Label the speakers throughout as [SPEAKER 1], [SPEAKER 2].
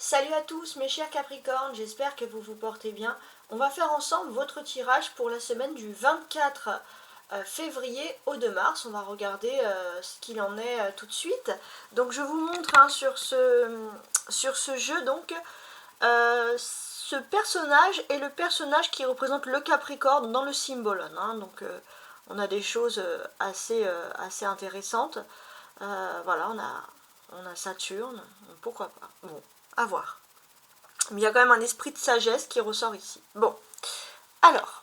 [SPEAKER 1] Salut à tous mes chers Capricornes, j'espère que vous vous portez bien. On va faire ensemble votre tirage pour la semaine du 24 février au 2 mars. On va regarder ce qu'il en est tout de suite. Donc je vous montre sur ce jeu donc ce personnage est le personnage qui représente le Capricorne dans le symbole. Donc on a des choses assez intéressantes. Voilà, on a Saturne, pourquoi pas. Bon, à voir. Mais il y a quand même un esprit de sagesse qui ressort ici. Bon, alors,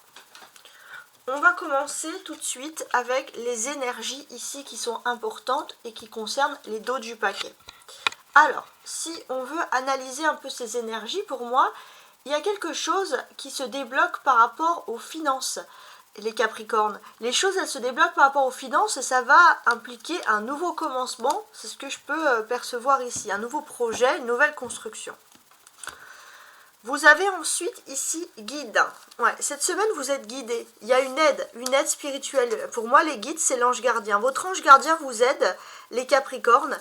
[SPEAKER 1] on va commencer tout de suite avec les énergies ici qui sont importantes et qui concernent les dos du paquet. Alors, si on veut analyser un peu ces énergies, pour moi, il y a quelque chose qui se débloque par rapport aux finances. Les Capricornes, les choses elles se débloquent par rapport aux finances et ça va impliquer un nouveau commencement, c'est ce que je peux percevoir ici, un nouveau projet, une nouvelle construction. Vous avez ensuite ici guide. Ouais, cette semaine vous êtes guidé. Il y a une aide spirituelle. Pour moi les guides c'est l'ange gardien. Votre ange gardien vous aide, les Capricornes.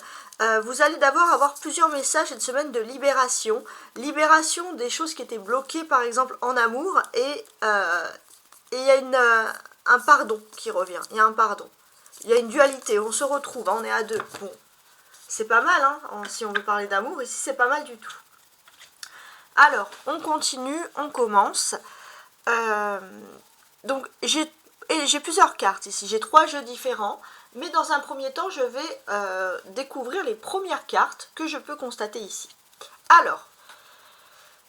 [SPEAKER 1] Vous allez d'abord avoir plusieurs messages cette semaine de libération. Libération des choses qui étaient bloquées par exemple en amour et il y a un pardon qui revient. Il y a un pardon. Il y a une dualité. On se retrouve. On est à deux. Bon. C'est pas mal. Si on veut parler d'amour. Ici, c'est pas mal du tout. Alors, on continue. On commence. Donc, j'ai plusieurs cartes ici. J'ai 3 jeux différents. Mais dans un premier temps, je vais découvrir les premières cartes que je peux constater ici. Alors,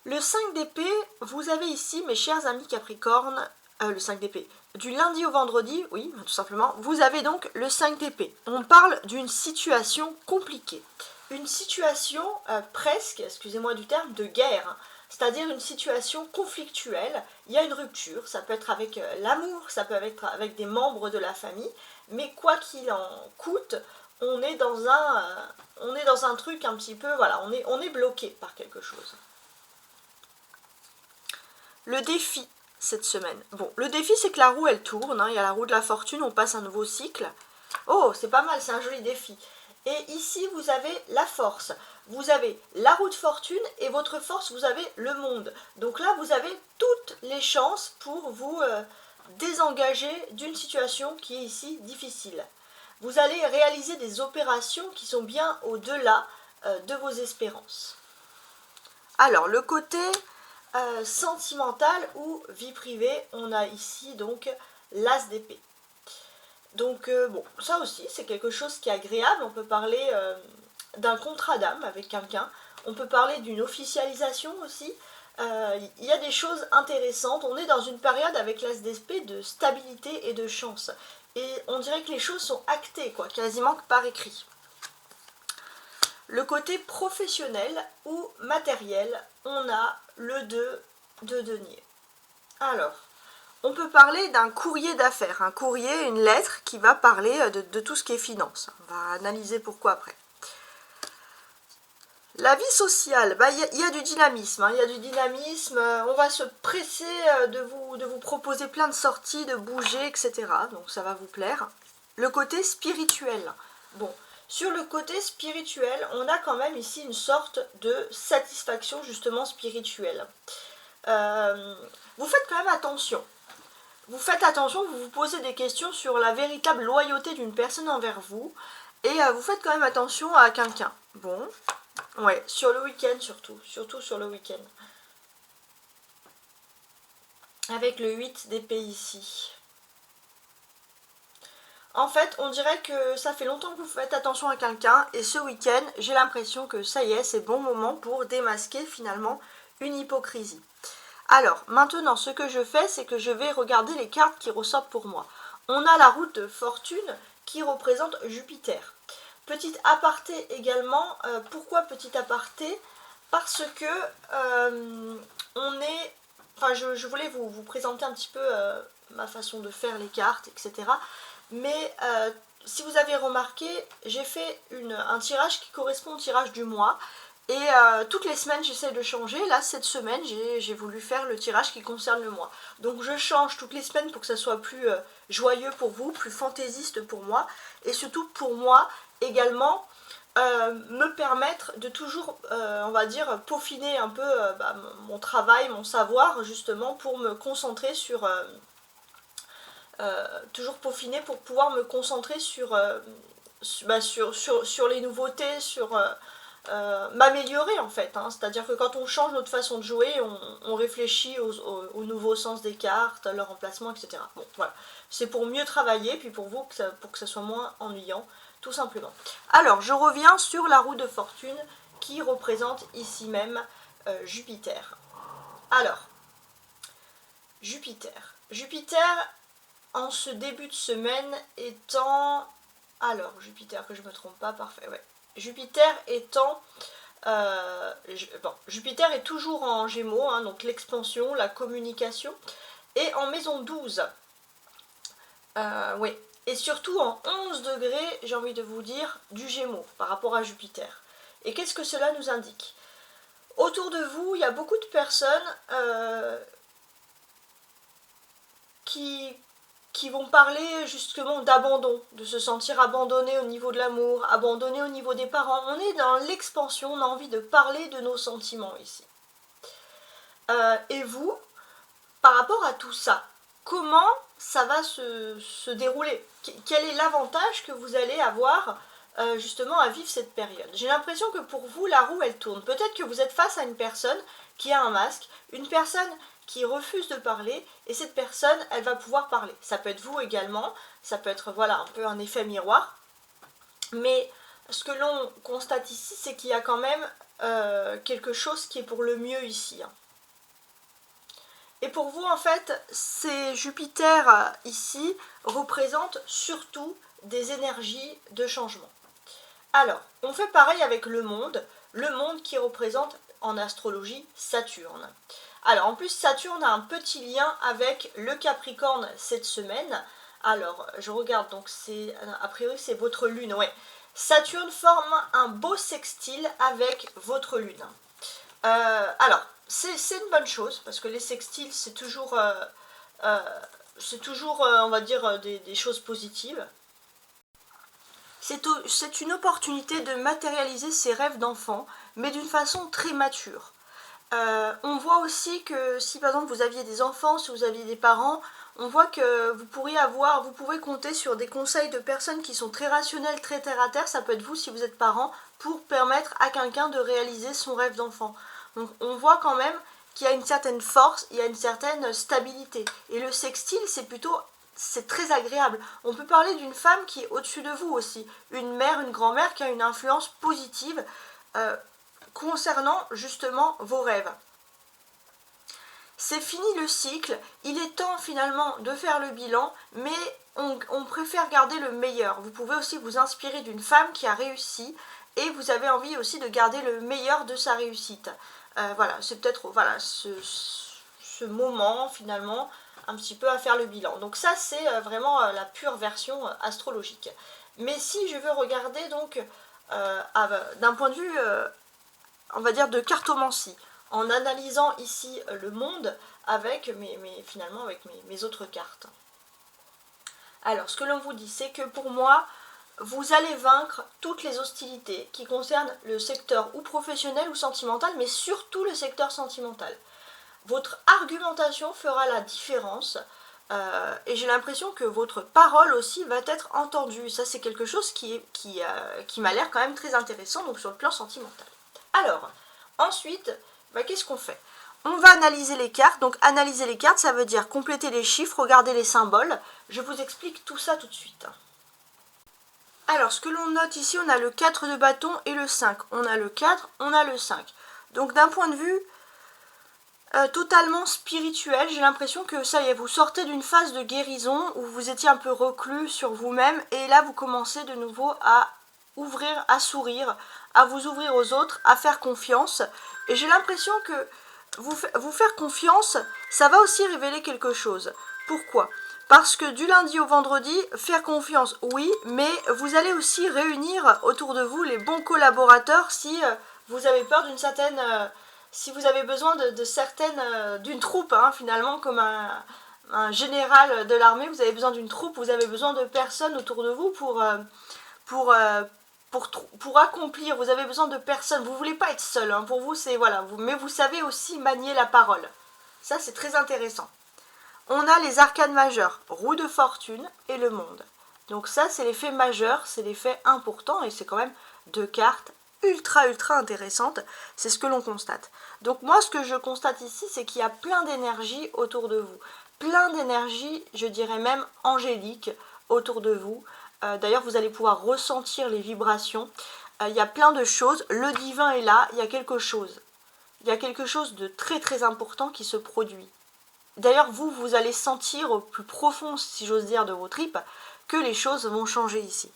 [SPEAKER 1] le 5 d'épée, vous avez ici, mes chers amis Capricornes, le 5 d'épée. Du lundi au vendredi, oui, tout simplement, vous avez donc le 5 d'épée. On parle d'une situation compliquée. Une situation presque, excusez-moi du terme, de guerre. C'est-à-dire une situation conflictuelle. Il y a une rupture, ça peut être avec l'amour, ça peut être avec des membres de la famille. Mais quoi qu'il en coûte, on est dans un truc un petit peu, voilà, on est bloqué par quelque chose. Le défi cette semaine. Bon, le défi c'est que la roue elle tourne, il y a la roue de la fortune, on passe un nouveau cycle. Oh, c'est pas mal, c'est un joli défi. Et ici vous avez la force, vous avez la roue de fortune et votre force vous avez le monde. Donc là vous avez toutes les chances pour vous désengager d'une situation qui est ici difficile. Vous allez réaliser des opérations qui sont bien au-delà de vos espérances. Alors le côté sentimentale ou vie privée, on a ici donc l'as d'épée. Donc bon, ça aussi c'est quelque chose qui est agréable. On peut parler d'un contrat d'âme avec quelqu'un, on peut parler d'une officialisation aussi. Il y a des choses intéressantes. On est dans une période avec l'as d'épée de stabilité et de chance, et on dirait que les choses sont actées, quoi, quasiment que par écrit. Le côté professionnel ou matériel, on a le 2 de denier. Alors, on peut parler d'un courrier d'affaires, un courrier, une lettre qui va parler de tout ce qui est finance. On va analyser pourquoi après. La vie sociale, y a du dynamisme, il y a du dynamisme, on va se presser de vous proposer plein de sorties, de bouger, etc. Donc ça va vous plaire. Le côté spirituel, bon. Sur le côté spirituel, on a quand même ici une sorte de satisfaction justement spirituelle. Vous faites quand même attention. Vous faites attention, vous vous posez des questions sur la véritable loyauté d'une personne envers vous. Et vous faites quand même attention à quelqu'un. Bon, ouais, sur le week-end surtout sur le week-end. Avec le 8 d'épée ici. En fait, on dirait que ça fait longtemps que vous faites attention à quelqu'un et ce week-end, j'ai l'impression que ça y est, c'est bon moment pour démasquer finalement une hypocrisie. Alors, maintenant, ce que je fais, c'est que je vais regarder les cartes qui ressortent pour moi. On a la route de fortune qui représente Jupiter. Petite aparté également, pourquoi petit aparté? Parce que je voulais vous présenter un petit peu ma façon de faire les cartes, etc. Mais si vous avez remarqué, j'ai fait un tirage qui correspond au tirage du mois. Et toutes les semaines j'essaie de changer. Là cette semaine j'ai voulu faire le tirage qui concerne le mois. Donc je change toutes les semaines pour que ça soit plus joyeux pour vous, plus fantaisiste pour moi. Et surtout pour moi également, me permettre de toujours, on va dire, peaufiner un peu mon travail, mon savoir, justement, pour me concentrer sur... toujours peaufiner pour pouvoir me concentrer sur les nouveautés, m'améliorer en fait, hein. C'est-à-dire que quand on change notre façon de jouer, on réfléchit au nouveau sens des cartes, leur emplacement, etc. Bon, voilà. C'est pour mieux travailler, puis pour vous, pour que ça soit moins ennuyant, tout simplement. Alors, je reviens sur la roue de fortune qui représente ici même Jupiter. Alors, Jupiter. Jupiter, en ce début de semaine étant... Alors, Jupiter, que je me trompe pas, parfait, ouais. Jupiter étant... Jupiter est toujours en Gémeaux, hein, donc l'expansion, la communication, et en maison 12. Oui, et surtout en 11 degrés, j'ai envie de vous dire, du Gémeaux par rapport à Jupiter. Et qu'est-ce que cela nous indique? Autour de vous, il y a beaucoup de personnes qui vont parler justement d'abandon, de se sentir abandonné au niveau de l'amour, abandonné au niveau des parents. On est dans l'expansion, on a envie de parler de nos sentiments ici. Et vous, par rapport à tout ça, comment ça va se dérouler? Quel est l'avantage que vous allez avoir justement à vivre cette période? J'ai l'impression que pour vous, la roue, elle tourne. Peut-être que vous êtes face à une personne qui a un masque, une personne qui refuse de parler, et cette personne, elle va pouvoir parler. Ça peut être vous également, ça peut être voilà un peu un effet miroir, mais ce que l'on constate ici, c'est qu'il y a quand même quelque chose qui est pour le mieux ici, hein. Et pour vous, en fait, ces Jupiter ici représentent surtout des énergies de changement. Alors, on fait pareil avec le monde qui représente en astrologie Saturne. Alors, en plus, Saturne a un petit lien avec le Capricorne cette semaine. Alors, je regarde, donc a priori c'est votre lune, ouais. Saturne forme un beau sextile avec votre lune. Alors, c'est une bonne chose, parce que les sextiles, c'est toujours, on va dire, des choses positives. C'est une opportunité de matérialiser ses rêves d'enfant, mais d'une façon très mature. On voit aussi que si par exemple vous aviez des enfants, si vous aviez des parents, on voit que vous pouvez compter sur des conseils de personnes qui sont très rationnelles, très terre à terre, ça peut être vous si vous êtes parent, pour permettre à quelqu'un de réaliser son rêve d'enfant. Donc on voit quand même qu'il y a une certaine force, il y a une certaine stabilité. Et le sextile, c'est très agréable. On peut parler d'une femme qui est au-dessus de vous aussi, une mère, une grand-mère qui a une influence positive concernant justement vos rêves. C'est fini le cycle, il est temps finalement de faire le bilan, mais on préfère garder le meilleur. Vous pouvez aussi vous inspirer d'une femme qui a réussi et vous avez envie aussi de garder le meilleur de sa réussite. Voilà, c'est peut-être ce moment finalement un petit peu à faire le bilan. Donc ça c'est vraiment la pure version astrologique. Mais si je veux regarder donc d'un point de vue on va dire de cartomancie, en analysant ici le monde avec finalement avec mes autres cartes. Alors ce que l'on vous dit, c'est que pour moi, vous allez vaincre toutes les hostilités qui concernent le secteur ou professionnel ou sentimental, mais surtout le secteur sentimental. Votre argumentation fera la différence et j'ai l'impression que votre parole aussi va être entendue. Ça c'est quelque chose qui m'a l'air quand même très intéressant, donc sur le plan sentimental. Alors, ensuite, qu'est-ce qu'on fait? On va analyser les cartes. Donc analyser les cartes, ça veut dire compléter les chiffres, regarder les symboles. Je vous explique tout ça tout de suite. Alors, ce que l'on note ici, on a le 4 de bâton et le 5. On a le 4, on a le 5. Donc d'un point de vue totalement spirituel, j'ai l'impression que ça y est, vous sortez d'une phase de guérison où vous étiez un peu reclus sur vous-même et là vous commencez de nouveau à ouvrir, à sourire, à vous ouvrir aux autres, à faire confiance. Et j'ai l'impression que vous faire confiance, ça va aussi révéler quelque chose. Pourquoi? Parce que du lundi au vendredi, faire confiance, oui, mais vous allez aussi réunir autour de vous les bons collaborateurs si vous avez peur d'une certaine... si vous avez besoin d'une troupe, hein, finalement, comme un général de l'armée, vous avez besoin d'une troupe, vous avez besoin de personnes autour de vous pour pour accomplir, vous avez besoin de personnes, vous voulez pas être seul, hein, pour vous c'est voilà, mais vous savez aussi manier la parole. Ça c'est très intéressant. On a les arcanes majeures, roue de fortune et le monde. Donc ça c'est l'effet majeur, c'est l'effet important et c'est quand même deux cartes ultra intéressantes, c'est ce que l'on constate. Donc moi ce que je constate ici c'est qu'il y a plein d'énergie autour de vous, plein d'énergie, je dirais même angélique autour de vous. D'ailleurs vous allez pouvoir ressentir les vibrations, il y a plein de choses, le divin est là, il y a quelque chose. Il y a quelque chose de très important qui se produit. D'ailleurs vous allez sentir au plus profond, si j'ose dire, de vos tripes, que les choses vont changer ici.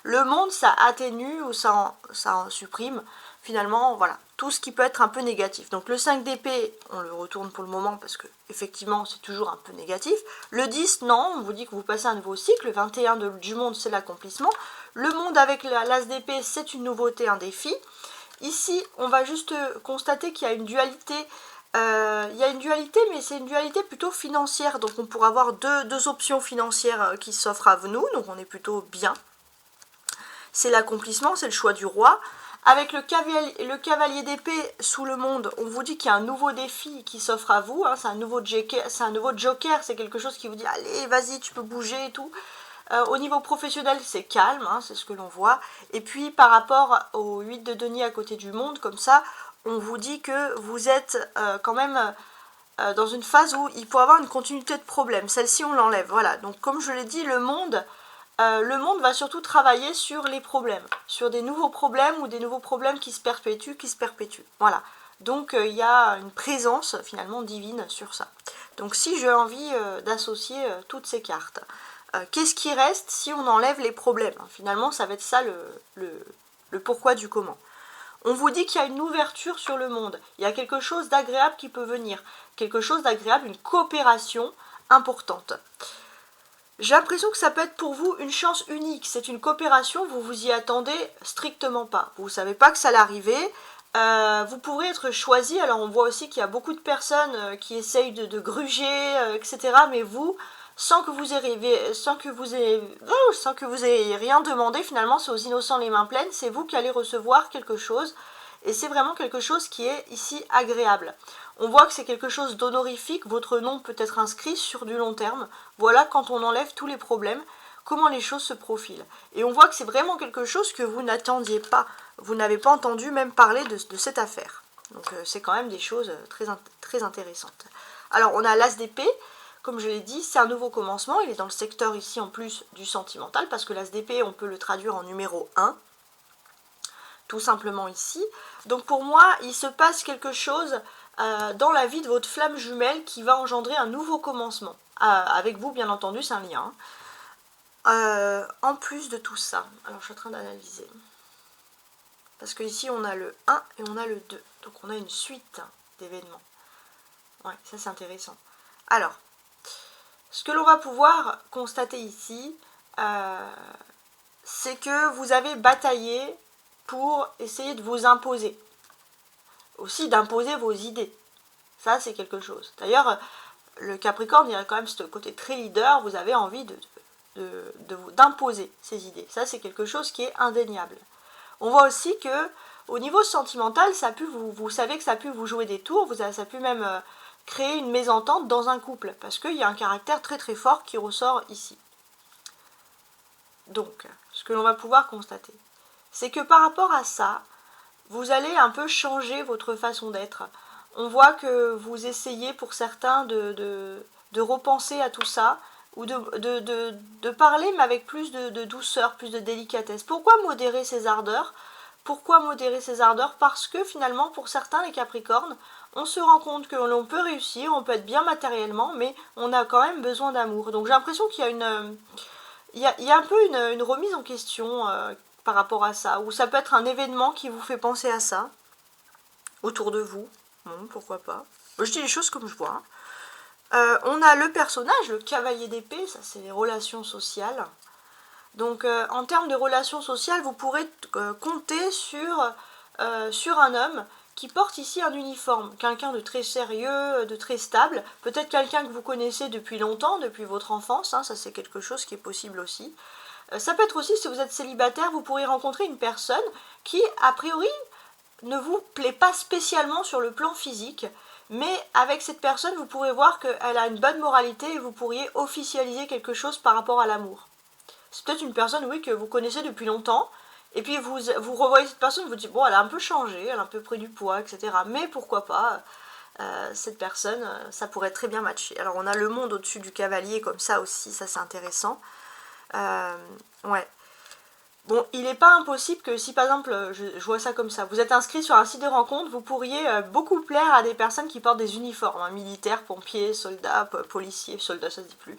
[SPEAKER 1] Le monde, ça atténue ou ça en supprime, finalement, voilà, tout ce qui peut être un peu négatif. Donc le 5 d'épée, on le retourne pour le moment parce que effectivement c'est toujours un peu négatif. Le 10, non, on vous dit que vous passez un nouveau cycle. Le 21 du monde, c'est l'accomplissement. Le monde avec l'as d'épée, c'est une nouveauté, un défi. Ici, on va juste constater qu'il y a une dualité. Mais c'est une dualité plutôt financière. Donc on pourra avoir deux options financières qui s'offrent à nous. Donc on est plutôt bien. C'est l'accomplissement, c'est le choix du roi. Avec le cavalier d'épée sous le monde, on vous dit qu'il y a un nouveau défi qui s'offre à vous. Hein, c'est un nouveau joker, c'est quelque chose qui vous dit allez, vas-y, tu peux bouger et tout. Au niveau professionnel, c'est calme, hein, c'est ce que l'on voit. Et puis par rapport au 8 de denier à côté du monde, comme ça, on vous dit que vous êtes quand même dans une phase où il faut avoir une continuité de problème. Celle-ci, on l'enlève. Voilà, donc comme je l'ai dit, le monde va surtout travailler sur les problèmes, sur des nouveaux problèmes ou des nouveaux problèmes qui se perpétuent. Voilà. Donc il y a une présence finalement divine sur ça. Donc si j'ai envie d'associer toutes ces cartes, qu'est-ce qui reste si on enlève les problèmes? Finalement, ça va être ça le pourquoi du comment. On vous dit qu'il y a une ouverture sur le monde. Il y a quelque chose d'agréable qui peut venir. Quelque chose d'agréable, une coopération importante. J'ai l'impression que ça peut être pour vous une chance unique. C'est une coopération, vous vous y attendez strictement pas. Vous ne savez pas que ça allait arriver. Vous pourrez être choisi. Alors on voit aussi qu'il y a beaucoup de personnes qui essayent de gruger, etc. Mais vous, sans que vous ayez rien demandé, finalement c'est aux innocents les mains pleines, c'est vous qui allez recevoir quelque chose. Et c'est vraiment quelque chose qui est ici agréable. On voit que c'est quelque chose d'honorifique, votre nom peut être inscrit sur du long terme. Voilà quand on enlève tous les problèmes, comment les choses se profilent. Et on voit que c'est vraiment quelque chose que vous n'attendiez pas. Vous n'avez pas entendu même parler de cette affaire. Donc c'est quand même des choses très intéressantes. Alors on a l'as d'épée, comme je l'ai dit, c'est un nouveau commencement. Il est dans le secteur ici en plus du sentimental, parce que l'as d'épée, on peut le traduire en numéro 1. Tout simplement ici. Donc pour moi, il se passe quelque chose dans la vie de votre flamme jumelle qui va engendrer un nouveau commencement. Avec vous, bien entendu, c'est un lien. En plus de tout ça, alors je suis en train d'analyser. Parce que ici, on a le 1 et on a le 2. Donc on a une suite d'événements. Ouais, ça c'est intéressant. Alors, ce que l'on va pouvoir constater ici, c'est que vous avez bataillé pour essayer de vous imposer. Aussi d'imposer vos idées. Ça, c'est quelque chose. D'ailleurs, le Capricorne, il y a quand même ce côté très leader. Vous avez envie d'imposer ces idées. Ça, c'est quelque chose qui est indéniable. On voit aussi que au niveau sentimental, vous savez que ça a pu vous jouer des tours. Ça a pu même créer une mésentente dans un couple. Parce qu'il y a un caractère très fort qui ressort ici. Donc, ce que l'on va pouvoir constater, c'est que par rapport à ça, vous allez un peu changer votre façon d'être. On voit que vous essayez pour certains de repenser à tout ça, ou de parler mais avec plus de douceur, plus de délicatesse. Pourquoi modérer ses ardeurs? Parce que finalement pour certains les Capricornes, on se rend compte que l'on peut réussir, on peut être bien matériellement, mais on a quand même besoin d'amour. Donc j'ai l'impression qu'il y a il y a un peu une remise en question par rapport à ça, ou ça peut être un événement qui vous fait penser à ça, autour de vous, bon, pourquoi pas. Je dis les choses comme je vois. On a le personnage, le cavalier d'épée, ça c'est les relations sociales. Donc en termes de relations sociales, vous pourrez compter sur un homme qui porte ici un uniforme, quelqu'un de très sérieux, de très stable, peut-être quelqu'un que vous connaissez depuis longtemps, depuis votre enfance, hein, ça c'est quelque chose qui est possible aussi. Ça peut être aussi, si vous êtes célibataire, vous pourriez rencontrer une personne qui, a priori, ne vous plaît pas spécialement sur le plan physique, mais avec cette personne, vous pourrez voir qu'elle a une bonne moralité et vous pourriez officialiser quelque chose par rapport à l'amour. C'est peut-être une personne, oui, que vous connaissez depuis longtemps, et puis vous revoyez cette personne, vous dites, bon, elle a un peu changé, elle a un peu pris du poids, etc. Mais pourquoi pas, cette personne, ça pourrait très bien matcher. Alors on a le monde au-dessus du cavalier comme ça aussi, ça c'est intéressant. Ouais. Bon, il n'est pas impossible que si par exemple, je vois ça comme ça, vous êtes inscrit sur un site de rencontre, vous pourriez beaucoup plaire à des personnes qui portent des uniformes, hein, militaires, pompiers, soldats, policiers, soldats ça se dit plus,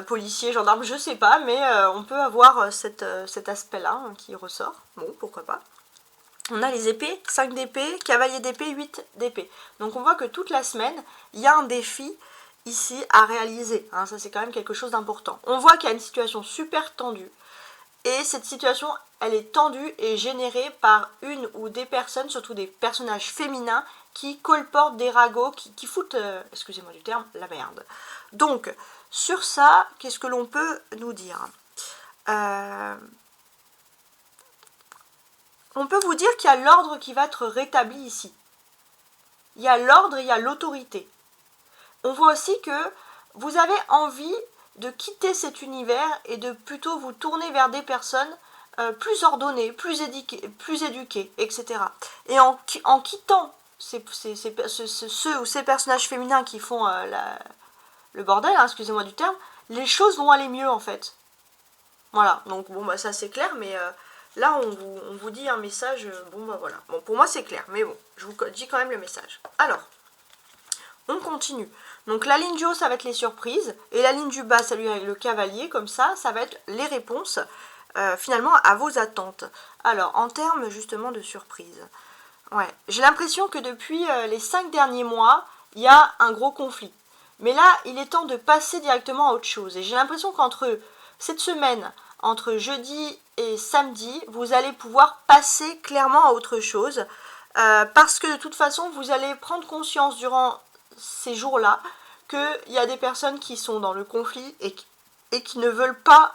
[SPEAKER 1] policiers, gendarmes, je sais pas, mais on peut avoir cet aspect-là hein, qui ressort, bon, pourquoi pas. On a les épées, 5 d'épée, cavalier d'épée, 8 d'épée. Donc on voit que toute la semaine, il y a un défi ici à réaliser, hein, ça c'est quand même quelque chose d'important. On voit qu'il y a une situation super tendue. Et cette situation, elle est tendue et générée par une ou des personnes, surtout des personnages féminins, qui colportent des ragots, qui foutent, excusez-moi du terme, la merde. Donc, sur ça, qu'est-ce que l'on peut nous dire On peut vous dire qu'il y a l'ordre qui va être rétabli ici. Il y a l'ordre et il y a l'autorité. On voit aussi que vous avez envie de quitter cet univers et de plutôt vous tourner vers des personnes plus ordonnées, plus éduquées, etc. Et en quittant ceux ou ces personnages féminins qui font le bordel, hein, excusez-moi du terme, les choses vont aller mieux en fait. Voilà, donc bon bah ça c'est clair, mais là on vous dit un message, bon bah voilà. Bon pour moi c'est clair, mais bon, je vous dis quand même le message. Alors, on continue. Donc la ligne du haut, ça va être les surprises. Et la ligne du bas, celui avec le cavalier, comme ça va être les réponses, finalement, à vos attentes. Alors, en termes, justement, de surprises. Ouais, j'ai l'impression que depuis les 5 derniers mois, il y a un gros conflit. Mais là, il est temps de passer directement à autre chose. Et j'ai l'impression qu'entre cette semaine, entre jeudi et samedi, vous allez pouvoir passer clairement à autre chose. Parce que de toute façon, vous allez prendre conscience durant ces jours-là qu'il y a des personnes qui sont dans le conflit et qui ne veulent pas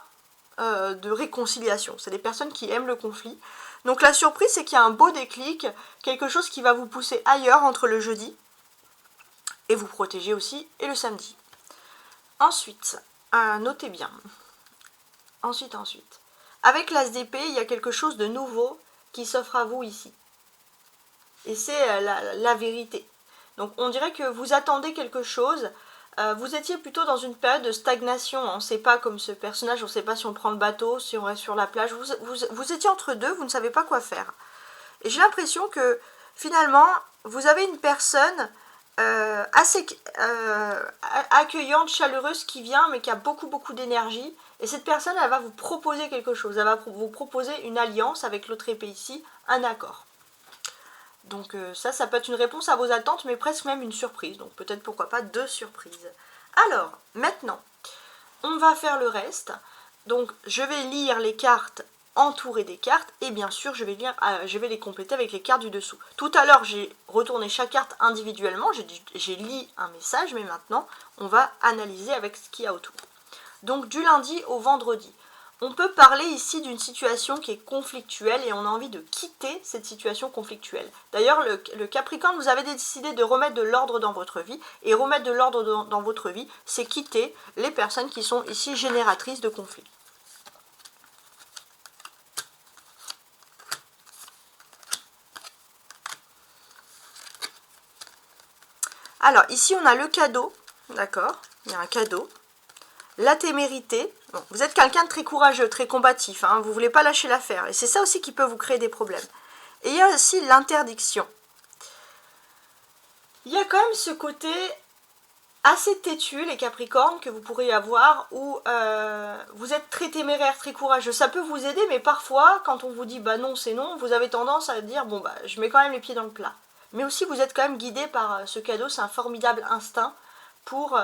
[SPEAKER 1] de réconciliation. C'est des personnes qui aiment le conflit. Donc la surprise, c'est qu'il y a un beau déclic, quelque chose qui va vous pousser ailleurs entre le jeudi et vous protéger aussi, et le samedi. Ensuite, notez bien. Ensuite. Avec l'as d'épée, il y a quelque chose de nouveau qui s'offre à vous ici. Et c'est la vérité. Donc on dirait que vous attendez quelque chose, vous étiez plutôt dans une période de stagnation, on ne sait pas comme ce personnage, on ne sait pas si on prend le bateau, si on reste sur la plage, vous étiez entre deux, vous ne savez pas quoi faire. Et j'ai l'impression que finalement, vous avez une personne assez accueillante, chaleureuse qui vient, mais qui a beaucoup d'énergie, et cette personne, elle va vous proposer quelque chose, elle va vous proposer une alliance avec l'autre épée ici, un accord. Donc ça peut être une réponse à vos attentes, mais presque même une surprise. Donc peut-être pourquoi pas 2 surprises. Alors, maintenant, on va faire le reste. Donc je vais lire les cartes entourées des cartes, et bien sûr je vais les compléter avec les cartes du dessous. Tout à l'heure j'ai retourné chaque carte individuellement, j'ai lu un message, mais maintenant on va analyser avec ce qu'il y a autour. Donc du lundi au vendredi. On peut parler ici d'une situation qui est conflictuelle et on a envie de quitter cette situation conflictuelle. D'ailleurs, le Capricorne, vous avez décidé de remettre de l'ordre dans votre vie. Et remettre de l'ordre dans votre vie, c'est quitter les personnes qui sont ici génératrices de conflits. Alors, ici, on a le cadeau. D'accord, il y a un cadeau. La témérité, bon, vous êtes quelqu'un de très courageux, très combatif, hein, vous ne voulez pas lâcher l'affaire, et c'est ça aussi qui peut vous créer des problèmes. Et il y a aussi l'interdiction. Il y a quand même ce côté assez têtu, les Capricornes, que vous pourriez avoir, où vous êtes très téméraire, très courageux. Ça peut vous aider, mais parfois, quand on vous dit bah non, c'est non, vous avez tendance à dire bon bah je mets quand même les pieds dans le plat. Mais aussi, vous êtes quand même guidé par ce cadeau, c'est un formidable instinct pour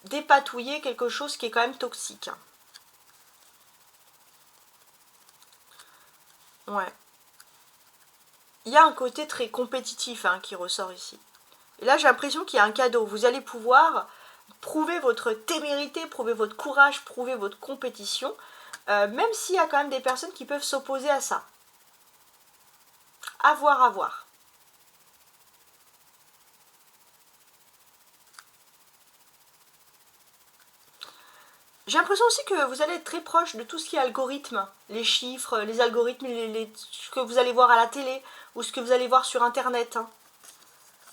[SPEAKER 1] dépatouiller quelque chose qui est quand même toxique. Ouais. Il y a un côté très compétitif hein, qui ressort ici. Et là, j'ai l'impression qu'il y a un cadeau. Vous allez pouvoir prouver votre témérité, prouver votre courage, prouver votre compétition. même s'il y a quand même des personnes qui peuvent s'opposer à ça. À voir, à voir. J'ai l'impression aussi que vous allez être très proche de tout ce qui est algorithme, les chiffres, les algorithmes, ce que vous allez voir à la télé ou ce que vous allez voir sur internet. Hein.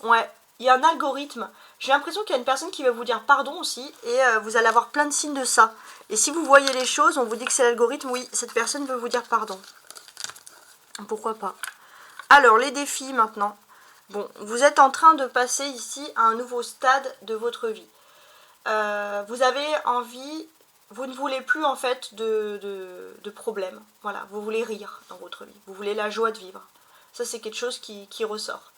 [SPEAKER 1] Ouais, il y a un algorithme. J'ai l'impression qu'il y a une personne qui va vous dire pardon aussi et vous allez avoir plein de signes de ça. Et si vous voyez les choses, on vous dit que c'est l'algorithme, oui, cette personne veut vous dire pardon. Pourquoi pas. Alors, les défis maintenant. Bon, vous êtes en train de passer ici à un nouveau stade de votre vie. Vous avez envie, vous ne voulez plus en fait de problèmes. Voilà, vous voulez rire dans votre vie. Vous voulez la joie de vivre. Ça, c'est quelque chose qui ressort.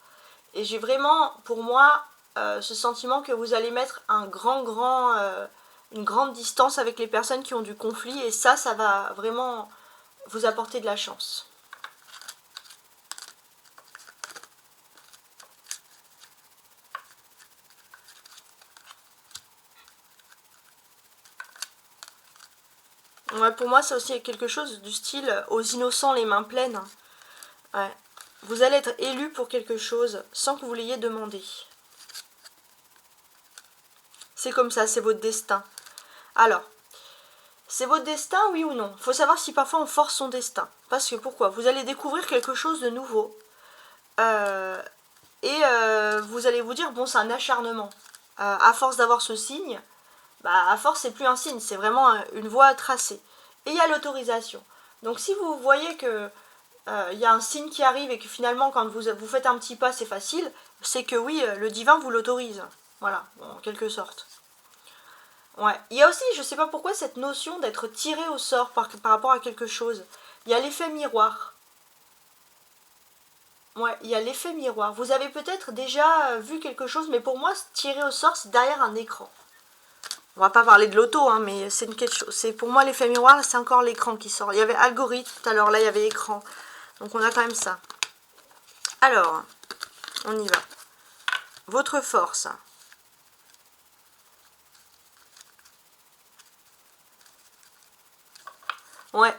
[SPEAKER 1] Et j'ai vraiment, pour moi, ce sentiment que vous allez mettre une grande distance avec les personnes qui ont du conflit. Et ça va vraiment vous apporter de la chance. Ouais, pour moi, c'est aussi quelque chose du style aux innocents les mains pleines. Ouais. Vous allez être élu pour quelque chose sans que vous l'ayez demandé. C'est comme ça, c'est votre destin. Alors, c'est votre destin, oui ou non? Il faut savoir si parfois on force son destin. Parce que pourquoi? Vous allez découvrir quelque chose de nouveau. Vous allez vous dire, bon, c'est un acharnement. À force d'avoir ce signe, bah, à force, c'est plus un signe, c'est vraiment une voie tracée. Et il y a l'autorisation. Donc si vous voyez que y a un signe qui arrive et que finalement, quand vous faites un petit pas, c'est facile, c'est que oui, le divin vous l'autorise. Voilà, en quelque sorte. Ouais. Il y a aussi, je sais pas pourquoi, cette notion d'être tiré au sort par rapport à quelque chose. Il y a l'effet miroir. Ouais, il y a l'effet miroir. Vous avez peut-être déjà vu quelque chose, mais pour moi, tirer au sort, c'est derrière un écran. On va pas parler de l'auto, hein, mais c'est quelque chose. C'est pour moi l'effet miroir, c'est encore l'écran qui sort. Il y avait algorithme tout à l'heure, là il y avait écran. Donc on a quand même ça. Alors, on y va. Votre force. Ouais.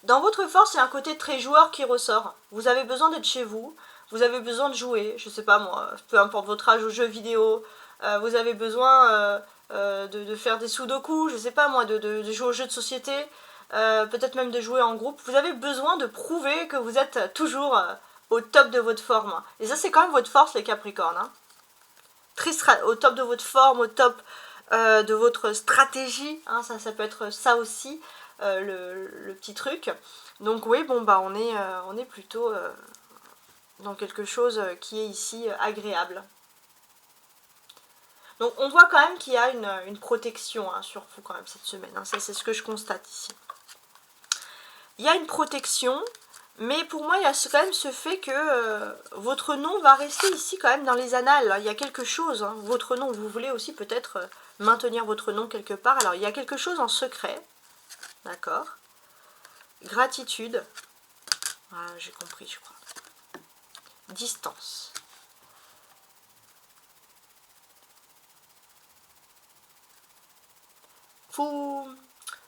[SPEAKER 1] Dans votre force, il y a un côté très joueur qui ressort. Vous avez besoin d'être chez vous. Vous avez besoin de jouer. Je sais pas moi, peu importe votre âge aux jeux vidéo. Vous avez besoin de faire des sudoku. Je sais pas moi, de jouer aux jeux de société. Peut-être même de jouer en groupe. Vous avez besoin de prouver que vous êtes toujours au top de votre forme. Et ça, c'est quand même votre force, les Capricornes. Hein. Au top de votre forme, au top de votre stratégie. Hein, ça peut être ça aussi. Le petit truc. Donc oui, bon bah on est plutôt dans quelque chose qui est ici agréable. Donc on voit quand même qu'il y a une protection hein, sur vous quand même cette semaine. Hein. Ça c'est ce que je constate ici. Il y a une protection, mais pour moi il y a quand même ce fait que votre nom va rester ici quand même dans les annales. Il y a quelque chose, hein. Votre nom, vous voulez aussi peut-être maintenir votre nom quelque part. Alors il y a quelque chose en secret. D'accord. Gratitude. Ah, j'ai compris, je crois. Distance.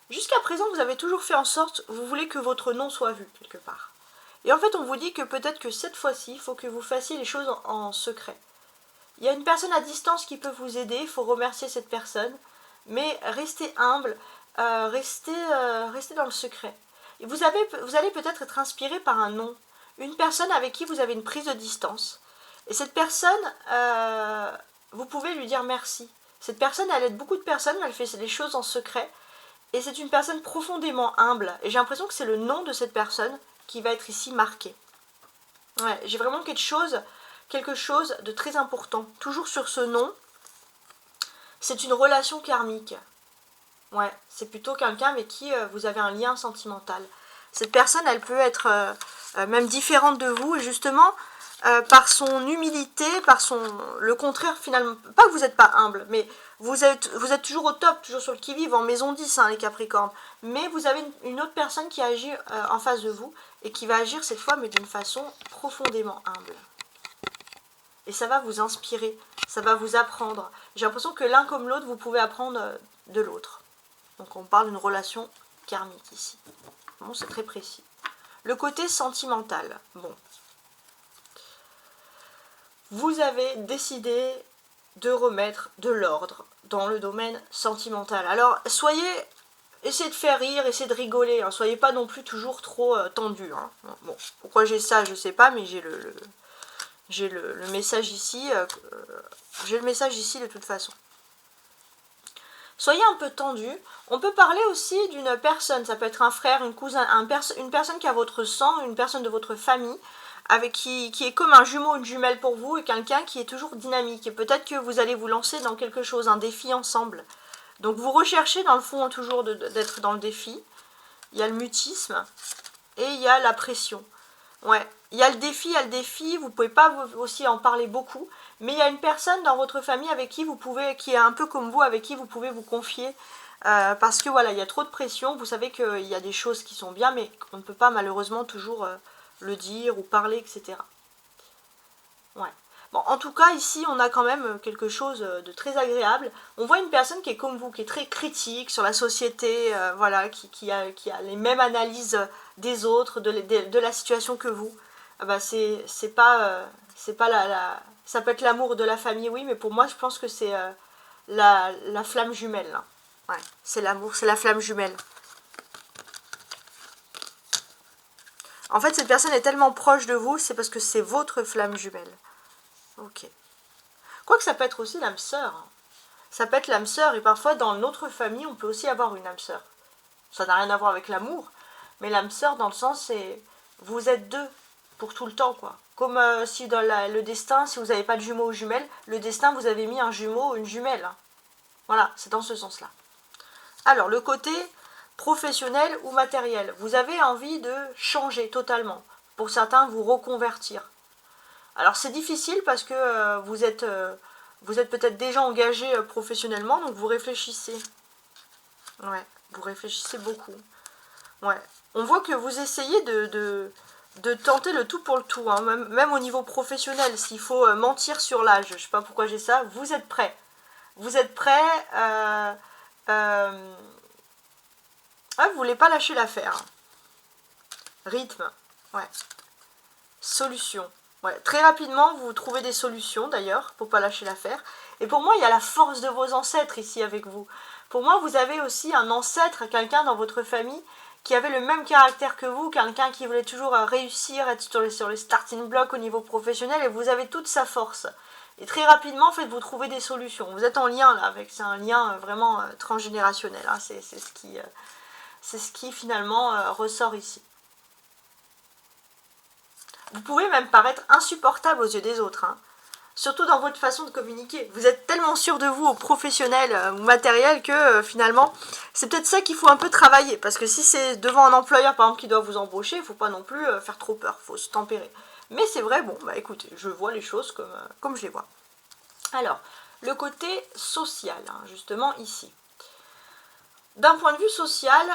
[SPEAKER 1] Jusqu'à présent, vous avez toujours fait en sorte, vous voulez que votre nom soit vu quelque part. Et en fait, on vous dit que peut-être que cette fois-ci, il faut que vous fassiez les choses en secret. Il y a une personne à distance qui peut vous aider, il faut remercier cette personne, mais restez humble, restez dans le secret. Et vous allez peut-être être inspiré par un nom, une personne avec qui vous avez une prise de distance. Et cette personne, vous pouvez lui dire merci. Cette personne, elle aide beaucoup de personnes, mais elle fait les choses en secret. Et c'est une personne profondément humble. Et j'ai l'impression que c'est le nom de cette personne qui va être ici marqué. Ouais, j'ai vraiment quelque chose de très important. Toujours sur ce nom, c'est une relation karmique. Ouais, c'est plutôt quelqu'un avec qui vous avez un lien sentimental. Cette personne, elle peut être même différente de vous, et justement, par son humilité, le contraire finalement, pas que vous n'êtes pas humble, mais vous êtes toujours au top, toujours sur le qui-vive, en maison 10, hein, les Capricornes, mais vous avez une autre personne qui agit en face de vous, et qui va agir cette fois, mais d'une façon profondément humble. Et ça va vous inspirer, ça va vous apprendre. J'ai l'impression que l'un comme l'autre, vous pouvez apprendre de l'autre. Donc on parle d'une relation karmique ici. Bon, c'est très précis. Le côté sentimental. Bon. Vous avez décidé de remettre de l'ordre dans le domaine sentimental. Alors, essayez de faire rire, essayez de rigoler. Hein. Soyez pas non plus toujours trop tendu. Hein. Bon, pourquoi j'ai ça, je sais pas, mais j'ai le message ici. J'ai le message ici de toute façon. Soyez un peu tendu. On peut parler aussi d'une personne, ça peut être un frère, une cousin, une personne qui a votre sang, une personne de votre famille, avec qui est comme un jumeau, une jumelle pour vous, et quelqu'un qui est toujours dynamique. Et peut-être que vous allez vous lancer dans quelque chose, un défi ensemble. Donc vous recherchez dans le fond toujours d'être dans le défi. Il y a le mutisme et il y a la pression. Ouais, il y a le défi, vous pouvez pas aussi en parler beaucoup, mais il y a une personne dans votre famille avec qui vous pouvez, qui est un peu comme vous, avec qui vous pouvez vous confier, parce que voilà, il y a trop de pression, vous savez qu'il y a des choses qui sont bien, mais on ne peut pas malheureusement toujours le dire ou parler, etc. Ouais. Bon, en tout cas, ici, on a quand même quelque chose de très agréable. On voit une personne qui est comme vous, qui est très critique sur la société, voilà, qui a les mêmes analyses des autres, de la situation que vous. Ah bah, c'est pas ça peut être l'amour de la famille, oui, mais pour moi, je pense que c'est la flamme jumelle. Là. Ouais, c'est l'amour, c'est la flamme jumelle. En fait, cette personne est tellement proche de vous, c'est parce que c'est votre flamme jumelle. Ok. Quoique ça peut être aussi l'âme sœur. Ça peut être l'âme sœur, et parfois dans notre famille, on peut aussi avoir une âme sœur. Ça n'a rien à voir avec l'amour, mais l'âme sœur, dans le sens, c'est vous êtes deux pour tout le temps, quoi. Comme si dans le destin, si vous n'avez pas de jumeaux ou jumelles, le destin, vous avez mis un jumeau ou une jumelle. Voilà, c'est dans ce sens-là. Alors, le côté professionnel ou matériel. Vous avez envie de changer totalement. Pour certains, vous reconvertir. Alors c'est difficile parce que vous êtes peut-être déjà engagé professionnellement, donc vous réfléchissez. Ouais, vous réfléchissez beaucoup. Ouais. On voit que vous essayez de tenter le tout pour le tout, hein. Même au niveau professionnel, s'il faut mentir sur l'âge, je ne sais pas pourquoi j'ai ça, vous êtes prêts. Vous êtes prêts, vous voulez pas lâcher l'affaire. Rythme, ouais. Solution. Ouais, très rapidement, vous trouvez des solutions d'ailleurs, pour pas lâcher l'affaire. Et pour moi, il y a la force de vos ancêtres ici avec vous. Pour moi, vous avez aussi un ancêtre, quelqu'un dans votre famille, qui avait le même caractère que vous, quelqu'un qui voulait toujours réussir, être sur les starting blocks au niveau professionnel, et vous avez toute sa force. Et très rapidement, en fait, vous trouvez des solutions. Vous êtes en lien là, c'est un lien vraiment transgénérationnel. Hein, c'est ce qui finalement ressort ici. Vous pouvez même paraître insupportable aux yeux des autres, hein. Surtout dans votre façon de communiquer. Vous êtes tellement sûr de vous, au professionnel ou matériel, que finalement, c'est peut-être ça qu'il faut un peu travailler. Parce que si c'est devant un employeur, par exemple, qui doit vous embaucher, il ne faut pas non plus faire trop peur, il faut se tempérer. Mais c'est vrai, bon, bah écoutez, je vois les choses comme je les vois. Alors, le côté social, hein, justement, ici. D'un point de vue social,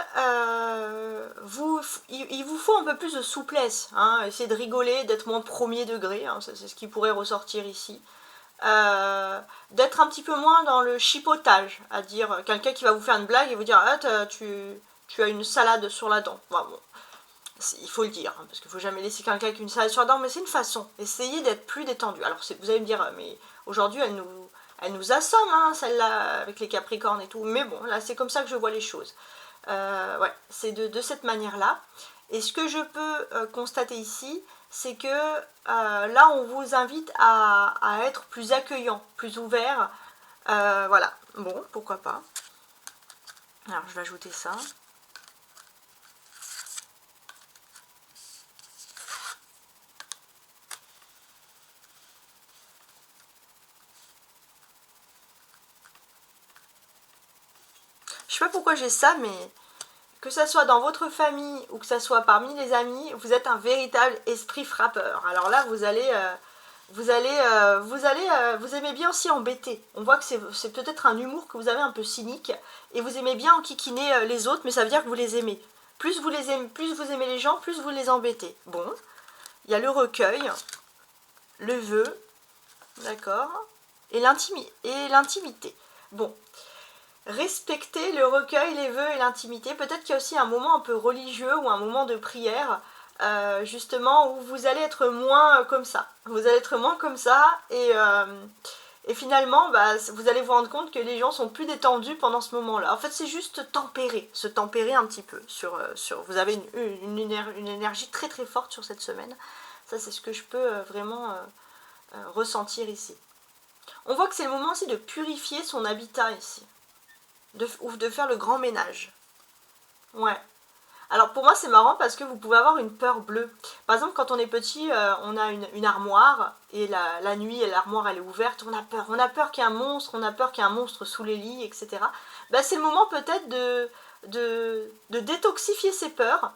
[SPEAKER 1] il vous faut un peu plus de souplesse. Hein, essayez de rigoler, d'être moins premier degré, hein, c'est ce qui pourrait ressortir ici. D'être un petit peu moins dans le chipotage, à dire quelqu'un qui va vous faire une blague et vous dire ah, tu as une salade sur la dent. Enfin, bon, il faut le dire, hein, parce qu'il ne faut jamais laisser quelqu'un avec une salade sur la dent, mais c'est une façon. Essayez d'être plus détendu. Alors vous allez me dire, mais aujourd'hui elle nous assomme, hein, celle-là, avec les Capricornes et tout. Mais bon, là, c'est comme ça que je vois les choses. Ouais, c'est de cette manière-là. Et ce que je peux constater ici, c'est que là, on vous invite à être plus accueillant, plus ouvert. Voilà, bon, pourquoi pas. Alors, je vais ajouter ça. Je sais pas pourquoi j'ai ça, mais que ça soit dans votre famille ou que ça soit parmi les amis, vous êtes un véritable esprit frappeur. Alors là, vous aimez bien aussi embêter. On voit que c'est peut-être un humour que vous avez un peu cynique et vous aimez bien enquiquiner les autres, mais ça veut dire que vous les aimez. Plus vous aimez les gens, plus vous les embêtez. Bon, il y a le recueil, le vœu, d'accord, et l'intimité. Bon. respectez le recueil, les vœux et l'intimité. Peut-être qu'il y a aussi un moment un peu religieux ou un moment de prière, justement, où vous allez être moins comme ça. Vous allez être moins comme ça et finalement, bah, vous allez vous rendre compte que les gens sont plus détendus pendant ce moment-là. En fait, c'est juste tempérer, se tempérer un petit peu. Vous avez une énergie très très forte sur cette semaine. Ça, c'est ce que je peux vraiment ressentir ici. On voit que c'est le moment aussi de purifier son habitat ici. Ou de faire le grand ménage. Ouais. Alors pour moi c'est marrant parce que vous pouvez avoir une peur bleue. Par exemple quand on est petit, on a une armoire et la nuit l'armoire elle est ouverte, on a peur. On a peur qu'il y ait un monstre, on a peur qu'il y ait un monstre sous les lits, etc. Ben, c'est le moment peut-être de détoxifier ses peurs.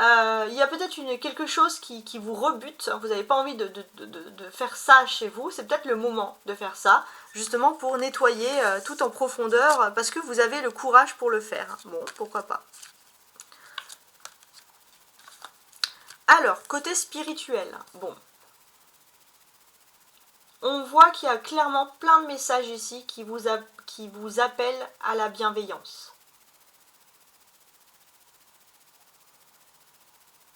[SPEAKER 1] Il y a peut-être quelque chose qui vous rebute, vous n'avez pas envie de faire ça chez vous, c'est peut-être le moment de faire ça, justement pour nettoyer tout en profondeur, parce que vous avez le courage pour le faire. Bon, pourquoi pas. Alors, côté spirituel, bon. On voit qu'il y a clairement plein de messages ici qui vous appellent à la bienveillance.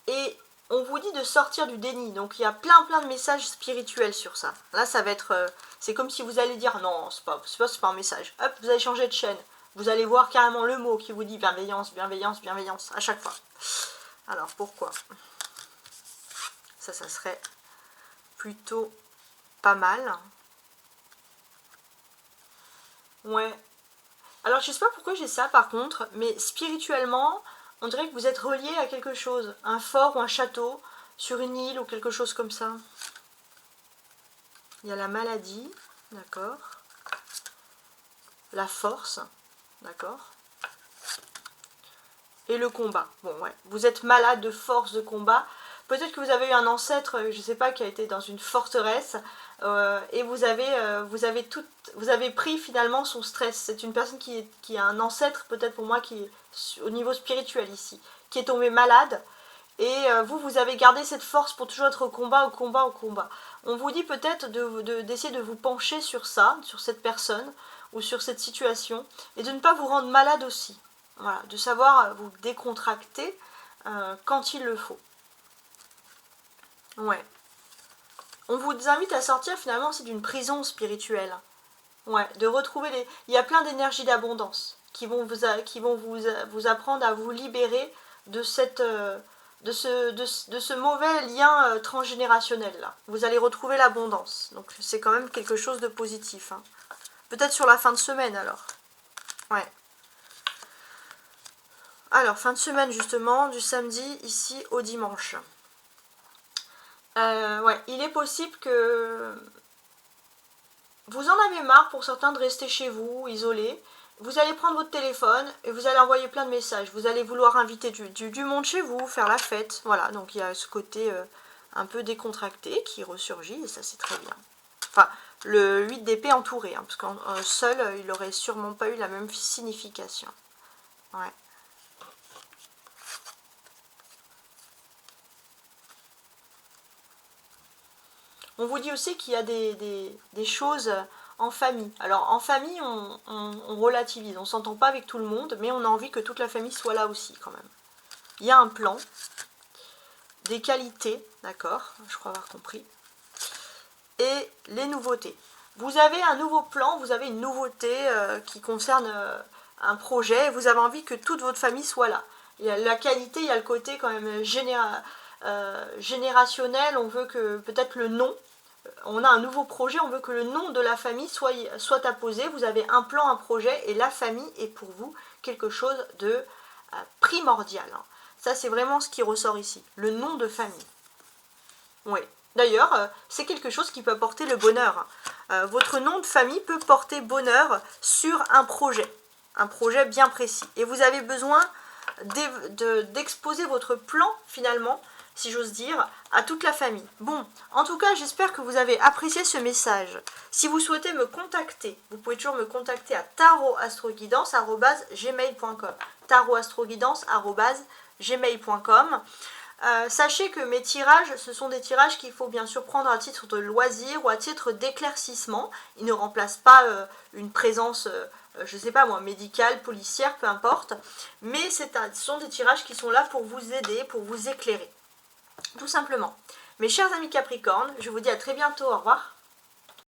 [SPEAKER 1] Et on vous dit de sortir du déni, donc il y a plein de messages spirituels sur ça. Là, ça va être, c'est comme si vous allez dire, non, c'est pas un message. Hop, vous allez changer de chaîne. Vous allez voir carrément le mot qui vous dit bienveillance, bienveillance, bienveillance, à chaque fois. Alors, pourquoi? Ça serait plutôt pas mal. Ouais. Alors, je sais pas pourquoi j'ai ça, par contre, mais spirituellement, on dirait que vous êtes relié à quelque chose. Un fort ou un château, sur une île ou quelque chose comme ça. Il y a la maladie, d'accord. La force, d'accord. Et le combat. Bon, ouais. Vous êtes malade de force de combat. Peut-être que vous avez eu un ancêtre, je ne sais pas, qui a été dans une forteresse et vous avez pris finalement son stress. C'est une personne qui a un ancêtre, peut-être pour moi, qui est au niveau spirituel ici, qui est tombé malade. Et vous avez gardé cette force pour toujours être au combat, au combat, au combat. On vous dit peut-être d'essayer de vous pencher sur ça, sur cette personne ou sur cette situation, et de ne pas vous rendre malade aussi. Voilà, de savoir vous décontracter quand il le faut. Ouais. On vous invite à sortir finalement aussi d'une prison spirituelle. Ouais, de retrouver les... Il y a plein d'énergies d'abondance qui vont vous apprendre à vous libérer de ce mauvais lien transgénérationnel là. Vous allez retrouver l'abondance. Donc c'est quand même quelque chose de positif. Hein. Peut-être sur la fin de semaine alors. Ouais. Alors, fin de semaine justement, du samedi ici au dimanche. Ouais, il est possible que vous en avez marre pour certains de rester chez vous, isolés. Vous allez prendre votre téléphone et vous allez envoyer plein de messages. Vous allez vouloir inviter du monde chez vous, faire la fête. Voilà, donc il y a ce côté un peu décontracté qui ressurgit et ça c'est très bien. Enfin, le 8 d'épée entouré, hein, parce qu'en seul, il n'aurait sûrement pas eu la même signification. Ouais. On vous dit aussi qu'il y a des choses en famille. Alors en famille, on relativise, on ne s'entend pas avec tout le monde, mais on a envie que toute la famille soit là aussi quand même. Il y a un plan, des qualités, d'accord, je crois avoir compris, et les nouveautés. Vous avez un nouveau plan, vous avez une nouveauté qui concerne un projet, et vous avez envie que toute votre famille soit là. Il y a la qualité, il y a le côté quand même générationnel, on veut que peut-être le nom, on a un nouveau projet, on veut que le nom de la famille soit apposé, vous avez un plan, un projet, et la famille est pour vous quelque chose de primordial. Ça c'est vraiment ce qui ressort ici, le nom de famille. Oui, d'ailleurs c'est quelque chose qui peut apporter le bonheur. Votre nom de famille peut porter bonheur sur un projet bien précis. Et vous avez besoin d'exposer votre plan finalement, si j'ose dire, à toute la famille. Bon, en tout cas, j'espère que vous avez apprécié ce message. Si vous souhaitez me contacter, vous pouvez toujours me contacter à tarotastroguidance@gmail.com. tarotastroguidance@gmail.com. Sachez que mes tirages, ce sont des tirages qu'il faut bien sûr prendre à titre de loisir ou à titre d'éclaircissement. Ils ne remplacent pas une présence, je sais pas moi, médicale, policière, peu importe. Mais ce sont des tirages qui sont là pour vous aider, pour vous éclairer. Tout simplement. Mes chers amis Capricornes, je vous dis à très bientôt, au revoir.